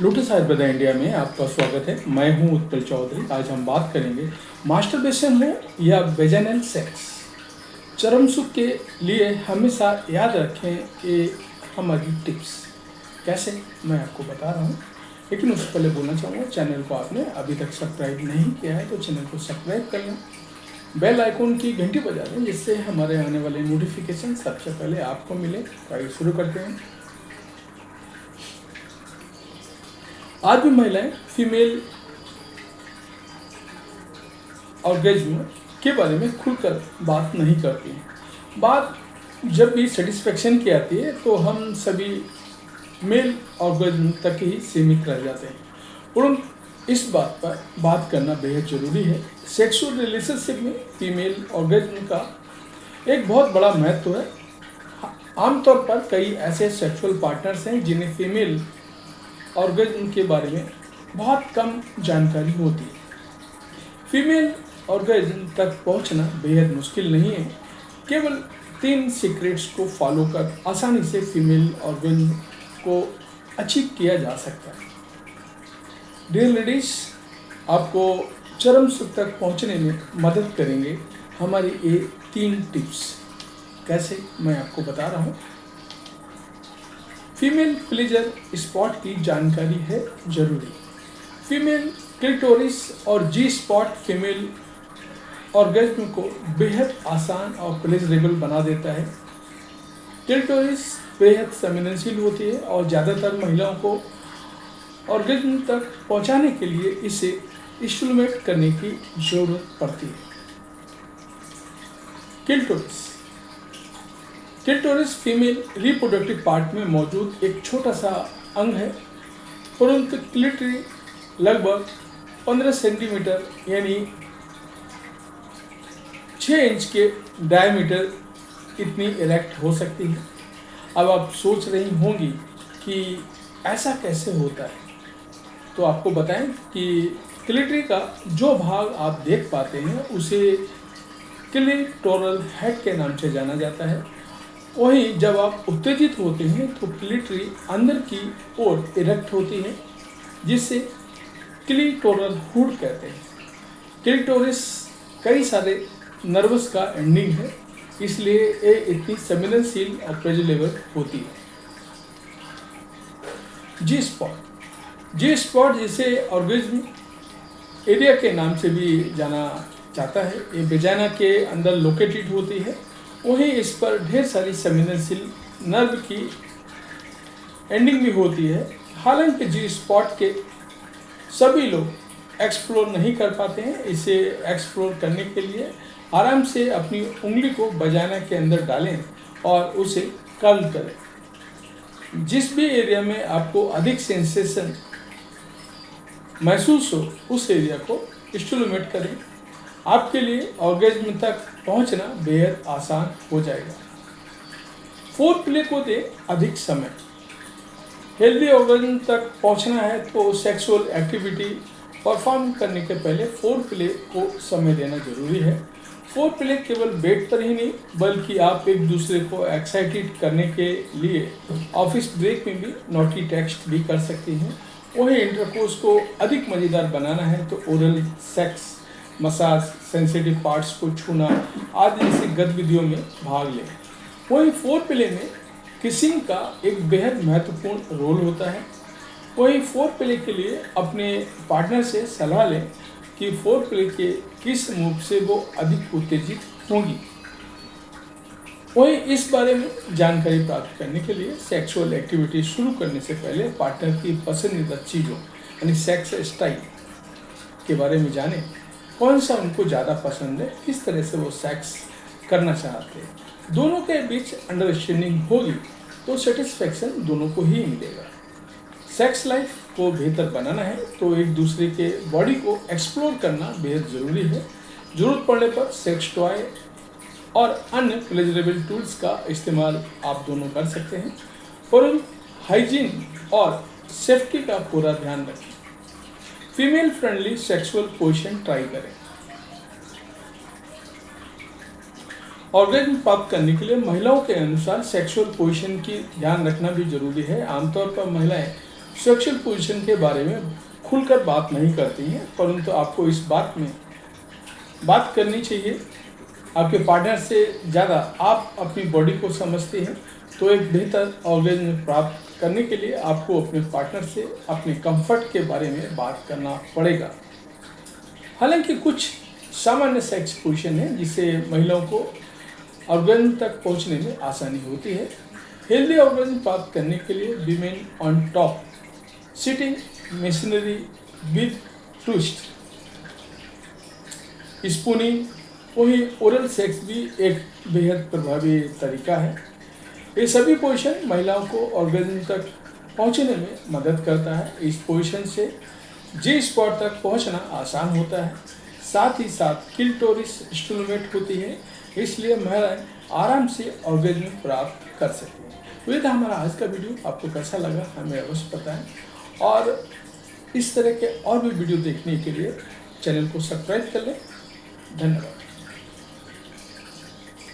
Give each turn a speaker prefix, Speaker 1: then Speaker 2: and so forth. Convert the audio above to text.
Speaker 1: Lotus Ayurveda India में आपका स्वागत है। मैं हूं उत्पल चौधरी। आज हम बात करेंगे मास्टरबेशन हो या वेजाइनल सेक्स। चरम सुख के लिए हमेशा याद रखें कि हमारी टिप्स कैसे मैं आपको बता रहा हूं। लेकिन उससे पहले बोलना चाहूँगा, चैनल को आपने अभी तक सब्सक्राइब नहीं किया है तो चैनल को सब्सक्राइब कर लें, बेल आइकॉन की घंटी बजा दें जिससे हमारे आने वाले नोटिफिकेशन सबसे पहले आपको मिले। तो आइए शुरू करते हैं। आज भी महिलाएं फीमेल ऑर्गेज्म के बारे में खुलकर बात नहीं करती हैं। बात जब भी सेटिस्फेक्शन की आती है तो हम सभी मेल ऑर्गेज्म तक ही सीमित रह जाते हैं, परंतु इस बात पर बात करना बेहद ज़रूरी है। सेक्सुअल रिलेशनशिप में फीमेल ऑर्गेज्म का एक बहुत बड़ा महत्व है। आमतौर पर कई ऐसे सेक्सुअल पार्टनर्स हैं जिन्हें फीमेल ऑर्गेज्म के बारे में बहुत कम जानकारी होती है। फीमेल ऑर्गेज्म तक पहुंचना बेहद मुश्किल नहीं है। केवल 3 सीक्रेट्स को फॉलो कर आसानी से फीमेल ऑर्गेज्म को अचीव किया जा सकता है। डियर लेडीज, आपको चरम सुख तक पहुंचने में मदद करेंगे हमारी ये 3 टिप्स। कैसे मैं आपको बता रहा हूँ। फीमेल प्लेजर स्पॉट की जानकारी है जरूरी। फीमेल क्लिटोरिस और जी स्पॉट फीमेल ऑर्गेज्म को बेहद आसान और प्लेजरेबल बना देता है। क्लिटोरिस बेहद संवेदनशील होती है और ज़्यादातर महिलाओं को ऑर्गेज्म तक पहुंचाने के लिए इसे स्टिमुलेट करने की जरूरत पड़ती है। क्लिटोरिस फीमेल रिप्रोडक्टिव पार्ट में मौजूद एक छोटा सा अंग है, परंतु क्लिटरी लगभग 15 सेंटीमीटर यानी 6 इंच के डायमीटर इतनी इरेक्ट हो सकती है। अब आप सोच रही होंगी कि ऐसा कैसे होता है, तो आपको बताएं कि क्लिटरी का जो भाग आप देख पाते हैं उसे क्लिटोरल हेड के नाम से जाना जाता है। वहीं जब आप उत्तेजित होते हैं तो क्लिटरी अंदर की ओर इरेक्ट होती है, जिसे क्लिटोरल हुड कहते हैं। क्लिटोरिस कई सारे नर्वस का एंडिंग है, इसलिए ये इतनी संवेदनशील और प्लेजरेबल होती है। जी स्पॉट जिसे ऑर्गेज्म एरिया के नाम से भी जाना जाता है, ये वेजाइना के अंदर लोकेटेड होती है। वहीं इस पर ढेर सारी संवेदनशील नर्व की एंडिंग भी होती है। हालांकि जी स्पॉट के सभी लोग एक्सप्लोर नहीं कर पाते हैं। इसे एक्सप्लोर करने के लिए आराम से अपनी उंगली को वेजाइना के अंदर डालें और उसे कर्ल करें। जिस भी एरिया में आपको अधिक सेंसेशन महसूस हो उस एरिया को स्टिमुलेट करें। आपके लिए ऑर्गेज्म तक पहुंचना बेहद आसान हो जाएगा। फोरप्ले को दे अधिक समय। हेल्दी ऑर्गेज्म तक पहुंचना है तो सेक्सुअल एक्टिविटी परफॉर्म करने के पहले फोरप्ले को समय देना जरूरी है। फोरप्ले केवल बेड पर ही नहीं बल्कि आप एक दूसरे को एक्साइटेड करने के लिए ऑफिस ब्रेक में भी नॉटी टेक्स्ट भी कर सकती हैं। वहीं इंटरकोर्स को अधिक मज़ेदार बनाना है तो oral sex, massage, sensitive parts को छूना आदि जैसी गतिविधियों में भाग लें। वहीं फोरप्ले में किसिंग का एक बेहद महत्वपूर्ण रोल होता है। वहीं फोरप्ले के लिए अपने पार्टनर से सलाह लें कि फोरप्ले के किस मूव से वो अधिक उत्तेजित होंगी। वहीं इस बारे में जानकारी प्राप्त करने के लिए सेक्सुअल एक्टिविटी शुरू करने से पहले पार्टनर की पसंदीदा चीज़ों यानी सेक्स स्टाइल के बारे में जानें। कौन सा उनको ज़्यादा पसंद है, किस तरह से वो सेक्स करना चाहते हैं। दोनों के बीच अंडरस्टैंडिंग होगी तो सेटिस्फेक्शन दोनों को ही मिलेगा। सेक्स लाइफ को बेहतर बनाना है तो एक दूसरे के बॉडी को एक्सप्लोर करना बेहद ज़रूरी है। ज़रूरत पड़ने पर सेक्स टॉय और अन्य प्लेजरेबल टूल्स का इस्तेमाल आप दोनों कर सकते हैं, परंतु हाइजीन और सेफ्टी का पूरा ध्यान रखें। Female friendly sexual position try करें। ऑर्गेज्म प्राप्त करने के लिए महिलाओं के अनुसार सेक्सुअल पोजीशन की ध्यान रखना भी जरूरी है। आमतौर पर महिलाएं सेक्सुअल पोजीशन के बारे में खुलकर बात नहीं करती हैं, परंतु आपको इस बात में बात करनी चाहिए। आपके पार्टनर से ज़्यादा आप अपनी बॉडी को समझते हैं, तो एक बेहतर ऑर्गेज़म प्राप्त करने के लिए आपको अपने पार्टनर से अपने कंफर्ट के बारे में बात करना पड़ेगा। हालांकि कुछ सामान्य सेक्स पोजीशन है जिससे महिलाओं को ऑर्गेज़म तक पहुंचने में आसानी होती है। हेल्दी ऑर्गेज़म प्राप्त करने के लिए women on top, sitting machinery with twist, spooning, वही ओरल सेक्स भी एक बेहद प्रभावी तरीका है। ये सभी पोजीशन महिलाओं को ऑर्गेज़म तक पहुंचने में मदद करता है। इस पोजीशन से जी स्पॉट तक पहुंचना आसान होता है, साथ ही साथ क्लिटोरिस स्टिमुलेट होती है, इसलिए महिलाएं आराम से ऑर्गेज़म प्राप्त कर सकती हैं। तो ये था हमारा आज का वीडियो। आपको कैसा लगा हमें अवश्य बताएं, और इस तरह के और भी वीडियो देखने के लिए चैनल को सब्सक्राइब कर लें। धन्यवाद।